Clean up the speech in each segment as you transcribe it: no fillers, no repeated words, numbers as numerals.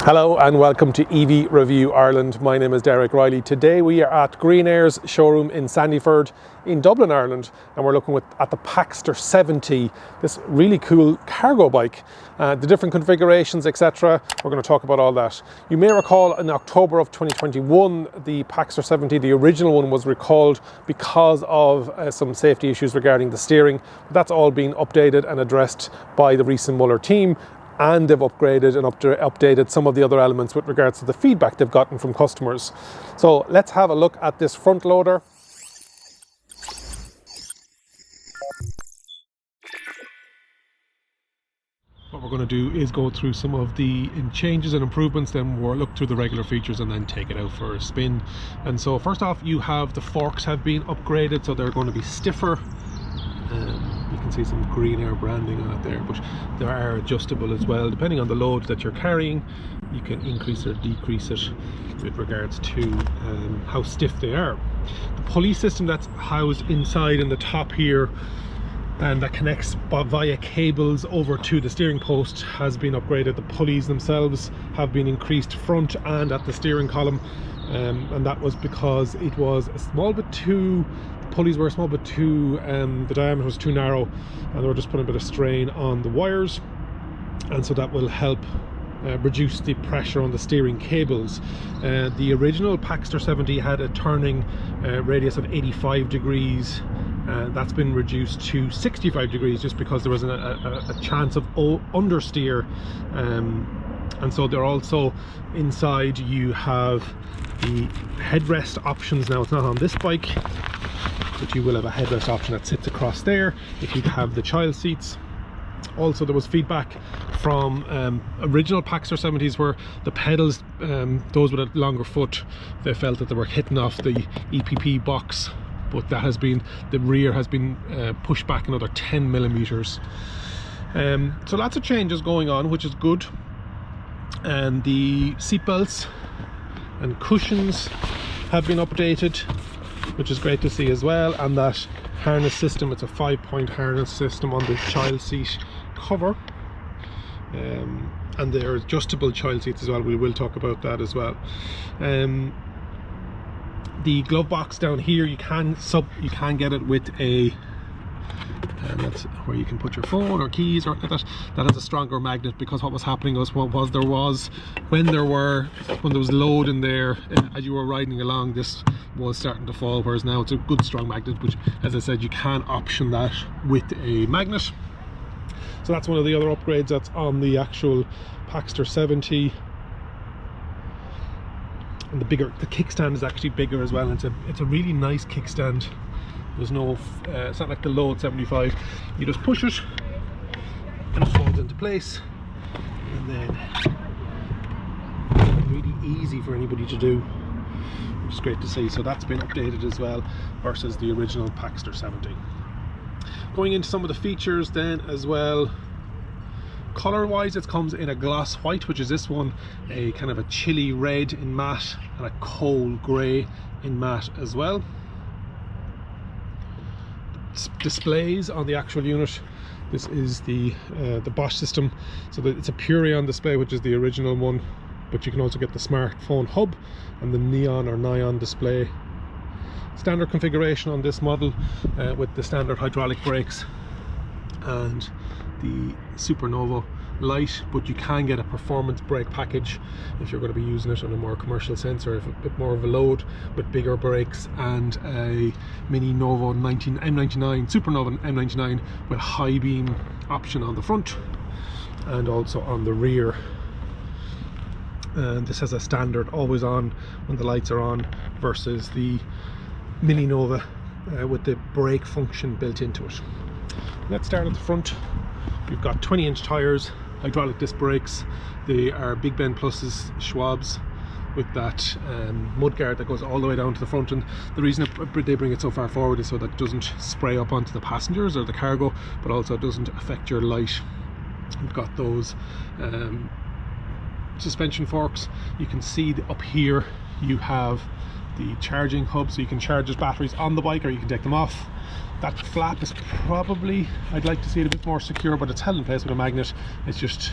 Hello and welcome to EV Review Ireland. My name is Derek Riley. Today we are at Green Air's showroom in Sandyford in Dublin, Ireland, and we're looking at the Packster 70, this really cool cargo bike, the different configurations, etc. We're going to talk about all that. You may recall in October of 2021, the Packster 70, the original one, was recalled because of some safety issues regarding the steering. That's all been updated and addressed by the Riese Muller team, and they've upgraded and updated some of the other elements with regards to the feedback they've gotten from customers. So let's have a look at this front loader. What we're going to do is go through some of the changes and improvements, then we'll look through the regular features and then take it out for a spin. And so first off, you have the forks have been upgraded, so they're going to be stiffer. You can see some Green Air branding on it there, but they are adjustable as well. Depending on the load that you're carrying, you can increase or decrease it with regards to how stiff they are. The pulley system that's housed inside in the top here and that connects via cables over to the steering post has been upgraded. The pulleys themselves have been increased front and at the steering column, and that was because it was a small bit too, the pulleys were a small bit too, the diameter was too narrow, and they were just putting a bit of strain on the wires, and so that will help reduce the pressure on the steering cables. The original Packster 70 had a turning radius of 85 degrees. That's been reduced to 65 degrees just because there was a chance of understeer. And so they're also inside, you have the headrest options. Now it's not on this bike, but you will have a headrest option that sits across there if you have the child seats. Also, there was feedback from original Packster 70s where the pedals, those with a longer foot, they felt that they were hitting off the EPP box, but that has been, the rear has been pushed back another 10 millimeters. So lots of changes going on, which is good. And the seat belts and cushions have been updated, which is great to see as well. And that harness system, it's a 5-point harness system on the child seat cover, and they're adjustable child seats as well. We will talk about that as well. The glove box down here, you can get it with a that's where you can put your phone or keys or that has a stronger magnet, because what was happening was when there was load in there as you were riding along, this was starting to fall, whereas now it's a good strong magnet, which, as I said, you can option that with a magnet. So that's one of the other upgrades that's on the actual Packster 70. And the kickstand is actually bigger as well. It's a really nice kickstand. There's no, it's not like the Load 75. You just push it and it folds into place, and then really easy for anybody to do, which is great to see. So that's been updated as well versus the original Packster 70. Going into some of the features then as well, color wise, it comes in a gloss white, which is this one, a kind of a chilly red in matte and a coal grey in matte as well. Displays on the actual unit, this is the Bosch system, so that it's a Purion display, which is the original one, but you can also get the smartphone hub and the neon or neon display. Standard configuration on this model with the standard hydraulic brakes and the Supernova light, but you can get a performance brake package if you're going to be using it in a more commercial sense, or if a bit more of a load, with bigger brakes, and a mini Novo M99 Supernova M99 with high beam option on the front and also on the rear. And this has a standard always on when the lights are on versus the mini Nova with the brake function built into it. Let's start at the front. We've got 20-inch tires, hydraulic disc brakes. They are Big Ben Pluses, Schwab's, with that mudguard that goes all the way down to the front. And the reason they bring it so far forward is so that it doesn't spray up onto the passengers or the cargo, but also it doesn't affect your light. We've got those suspension forks. You can see up here you have the charging hub, so you can charge those batteries on the bike or you can take them off. That flap is probably, I'd like to see it a bit more secure, but it's held in place with a magnet. It's just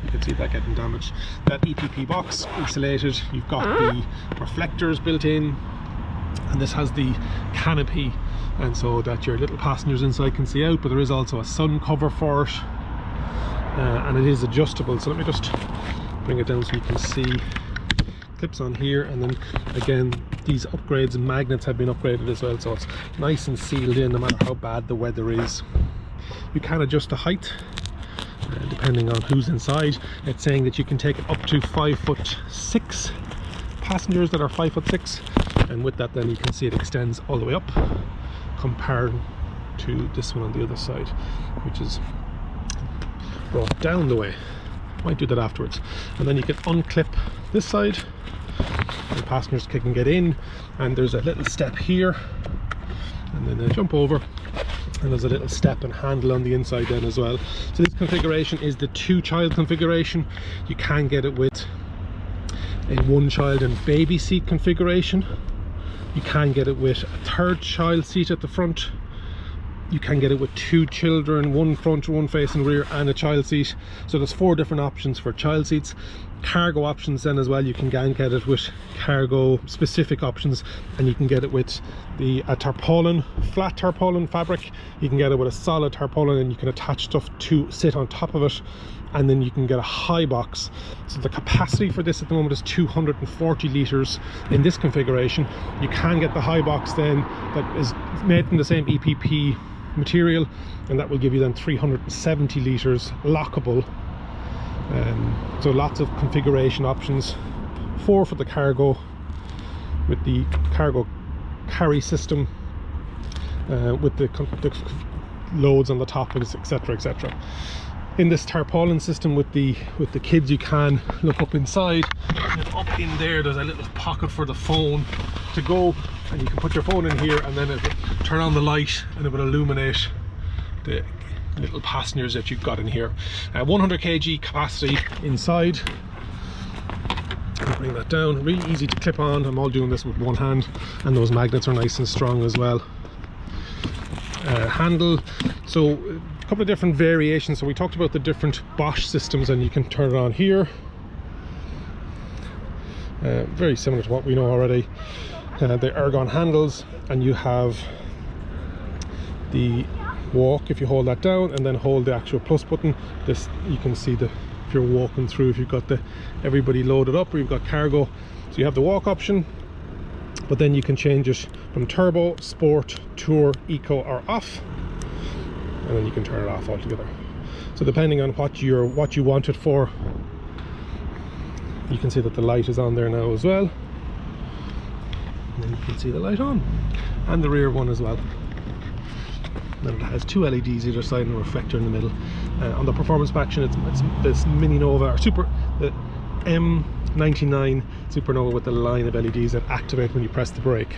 You can see that getting damaged. That EPP box, insulated. You've got the reflectors built in, and this has the canopy, and so that your little passengers inside can see out, but there is also a sun cover for it, and it is adjustable. So let me just bring it down so you can see. Clips on here, and then again these upgrades and magnets have been upgraded as well, so it's nice and sealed in no matter how bad the weather is. You can adjust the height depending on who's inside. It's saying that you can take it up to 5'6" passengers that are 5'6", and with that then you can see it extends all the way up compared to this one on the other side, which is brought down the way. Might do that afterwards. And then you can unclip this side, the passengers can get in, and there's a little step here, and then they jump over, and there's a little step and handle on the inside then as well. So this configuration is the 2-child configuration. You can get it with a 1-child and baby seat configuration. You can get it with a 3rd child seat at the front. You can get it with 2 children, 1 front, 1 facing rear, and a child seat. So there's 4 different options for child seats. Cargo options then as well. You can get it with cargo specific options, and you can get it with the tarpaulin, flat tarpaulin fabric. You can get it with a solid tarpaulin, and you can attach stuff to sit on top of it, and then you can get a high box. So the capacity for this at the moment is 240 litres in this configuration. You can get the high box then that is made from the same EPP material, and that will give you then 370 litres lockable. So lots of configuration options. 4 for the cargo with the cargo carry system, with the loads on the top, etc, etc. In this tarpaulin system with the kids, you can look up inside, and up in there's a little pocket for the phone to go, and you can put your phone in here, and then it will turn on the light and it will illuminate the little passengers that you've got in here. 100 kg capacity inside. I'll bring that down. Really easy to clip on. I'm all doing this with one hand, and those magnets are nice and strong as well. Handle, so a couple of different variations. So we talked about the different Bosch systems, and you can turn it on here. Very similar to what we know already. The ergon handles, and you have the walk. If you hold that down and then hold the actual plus button, this you can see the, if you're walking through, if you've got the everybody loaded up, or you've got cargo, so you have the walk option, but then you can change it from turbo, sport, tour, eco, or off, and then you can turn it off altogether. So depending on what you want it for, you can see that the light is on there now as well, and then you can see the light on, and the rear one as well. And it has 2 LEDs either side and a reflector in the middle. On the performance faction, it's this Mini Nova, or the M99 Supernova with the line of LEDs that activate when you press the brake.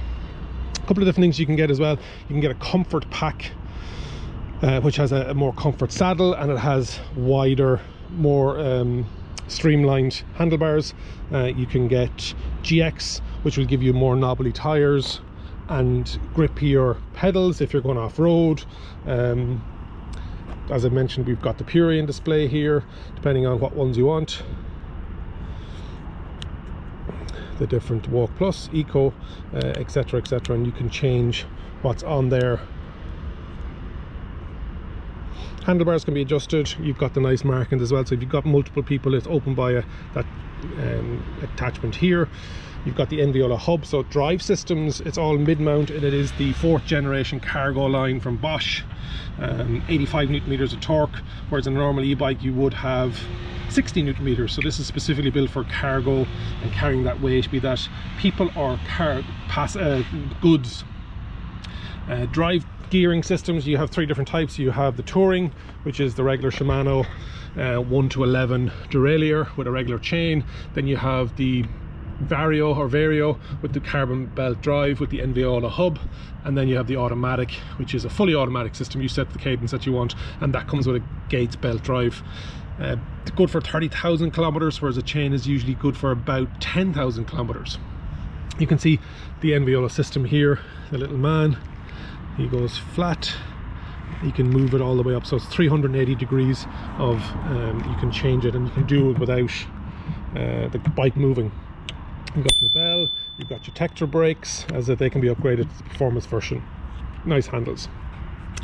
A couple of different things you can get as well. You can get a comfort pack, which has a more comfort saddle, and it has wider, more streamlined handlebars. You can get GX, which will give you more knobbly tires and grippier pedals if you're going off-road. As I mentioned, we've got the Purion display here, depending on what ones you want. The different Walk Plus, Eco, etc, etc, and you can change what's on there. Handlebars can be adjusted. You've got the nice markings as well, so if you've got multiple people, it's open by that attachment here. You've got the Enviola hub. So drive systems, it's all mid-mount, and it is the 4th generation cargo line from Bosch. 85 newton meters of torque, whereas in a normal e-bike you would have 60 newton meters. So this is specifically built for cargo and carrying that weight, be that people or goods. Drive gearing systems, you have 3 different types. You have the Touring, which is the regular Shimano 1 to 11 derailleur with a regular chain. Then you have the Vario with the carbon belt drive with the Enviola hub, and then you have the automatic, which is a fully automatic system. You set the cadence that you want, and that comes with a Gates belt drive. Good for 30,000 kilometers, whereas a chain is usually good for about 10,000 kilometers. You can see the Enviola system here, the little man. He goes flat, You can move it all the way up, so it's 380 degrees of, you can change it, and you can do it without the bike moving. You've got your bell, you've got your Tector brakes, as if they can be upgraded to the performance version. Nice handles.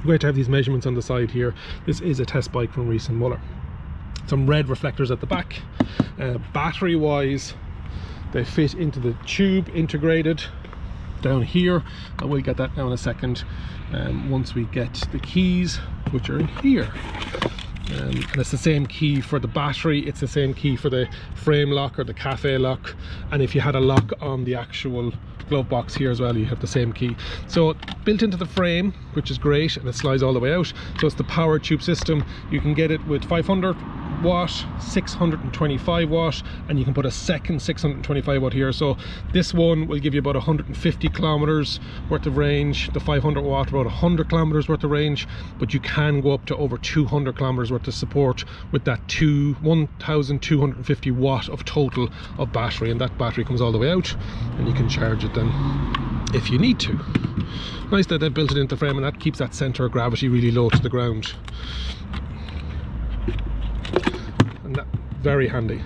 Great to have these measurements on the side here. This is a test bike from Riese Muller. Some red reflectors at the back. Battery wise, they fit into the tube integrated down here, and we'll get that now in a second once we get the keys, which are in here. And it's the same key for the battery, it's the same key for the frame lock or the cafe lock, and if you had a lock on the actual glove box here as well, you have the same key. So built into the frame, which is great, and it slides all the way out. So it's the power tube system. You can get it with 500 watt, 625 watt, and you can put a second 625 watt here. So this one will give you about 150 kilometers worth of range. The 500 watt about 100 kilometers worth of range, but you can go up to over 200 kilometers worth of support with that 1250 watt of total of battery, and that battery comes all the way out, and you can charge it then if you need to. Nice that they built it into the frame, and that keeps that center of gravity really low to the ground. Very handy.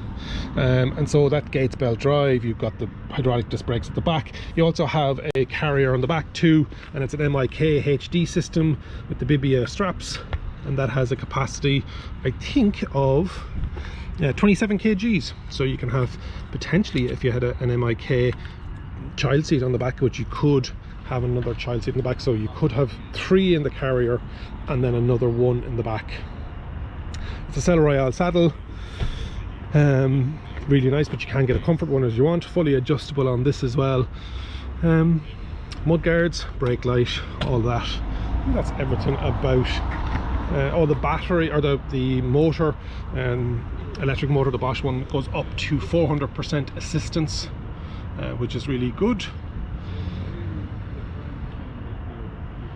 And so that Gates belt drive, you've got the hydraulic disc brakes at the back. You also have a carrier on the back too, and it's an MIK HD system with the Bibia straps, and that has a capacity, I think, of 27 kgs. So you can have, potentially, if you had an MIK child seat on the back, which you could have another child seat in the back, so you could have 3 in the carrier and then another 1 in the back. It's a Cell Royale saddle. Really nice, but you can get a comfort one as you want, fully adjustable on this as well. Mud guards, brake light, all that. And that's everything about the battery, or the motor, electric motor. The Bosch one goes up to 400% assistance, which is really good.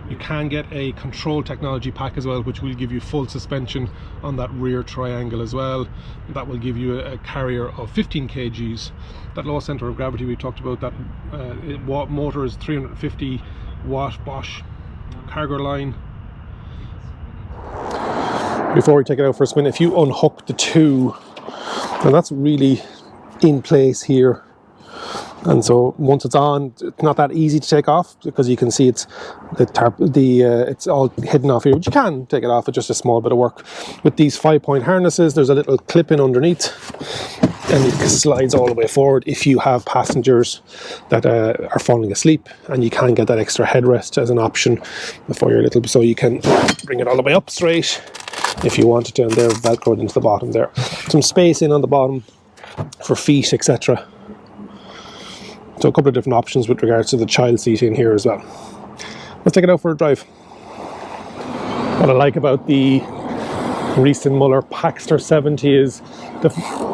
You can get a control technology pack as well, which will give you full suspension on that rear triangle as well. That will give you a carrier of 15 kgs. That low center of gravity we talked about, that motor is 350 watt Bosch cargo line. Before we take it out for a spin, if you unhook the two, and that's really in place here. And so once it's on, it's not that easy to take off, because you can see it's it's all hidden off here, but you can take it off. It's just a small bit of work. With these 5-point harnesses, there's a little clip in underneath, and it slides all the way forward if you have passengers that are falling asleep, and you can get that extra headrest as an option for your little, so you can bring it all the way up straight if you wanted to, and they're velcroed into the bottom there. Some space in on the bottom for feet, etc. So a couple of different options with regards to the child seat in here as well. Let's take it out for a drive. What I like about the Riese Muller Packster 70 is the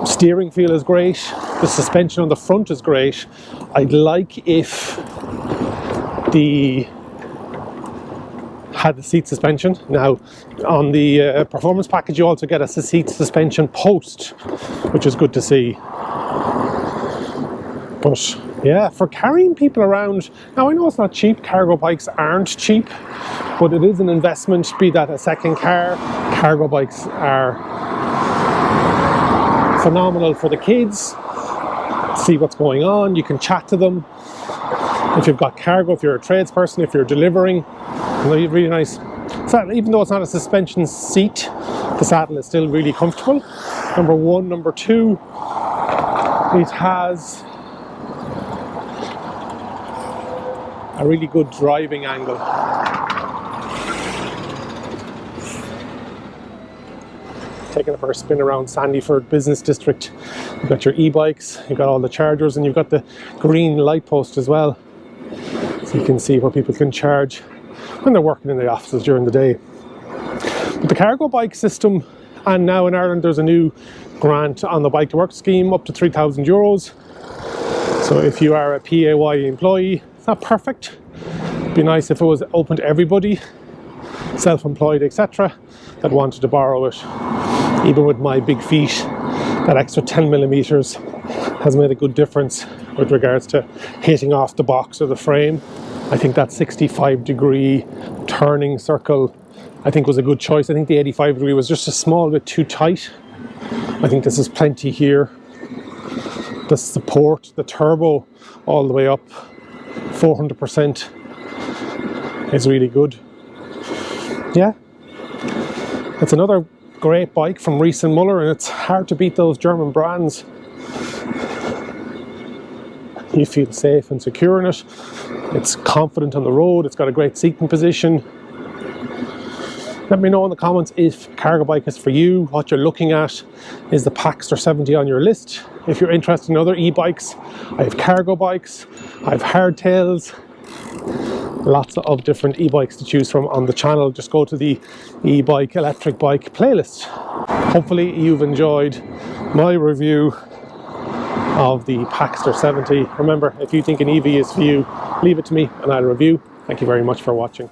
steering feel is great, the suspension on the front is great. I'd like if had the seat suspension. Now on the performance package you also get a seat suspension post, which is good to see. But yeah, for carrying people around, now I know it's not cheap, cargo bikes aren't cheap, but it is an investment, be that a second car. Cargo bikes are phenomenal for the kids. See what's going on, you can chat to them. If you've got cargo, if you're a tradesperson, if you're delivering, really nice. So even though it's not a suspension seat, the saddle is still really comfortable. Number one. Number two, it has a really good driving angle. Taking it for a spin around Sandyford Business District. You've got your e-bikes, you've got all the chargers, and you've got the green light post as well. So you can see where people can charge when they're working in the offices during the day. But the cargo bike system, and now in Ireland there's a new grant on the Bike to Work scheme up to €3,000. So if you are a PAYE employee, it's not perfect. It'd be nice if it was open to everybody, self-employed, etc., that wanted to borrow it. Even with my big feet, that extra 10 millimeters has made a good difference with regards to hitting off the box or the frame. I think that 65-degree turning circle I think was a good choice. I think the 85 degree was just a small bit too tight. I think this is plenty here. The support, the turbo all the way up 400% is really good. Yeah, it's another great bike from Riese Muller, and it's hard to beat those German brands. You feel safe and secure in it. It's confident on the road. It's got a great seating position. Let me know in the comments if cargo bike is for you, what you're looking at. Is the Packster 70 on your list? If you're interested in other e-bikes, I have cargo bikes, I have hardtails, lots of different e-bikes to choose from on the channel. Just go to the e-bike, electric bike playlist. Hopefully you've enjoyed my review of the Packster 70. Remember, if you think an EV is for you, leave it to me and I'll review. Thank you very much for watching.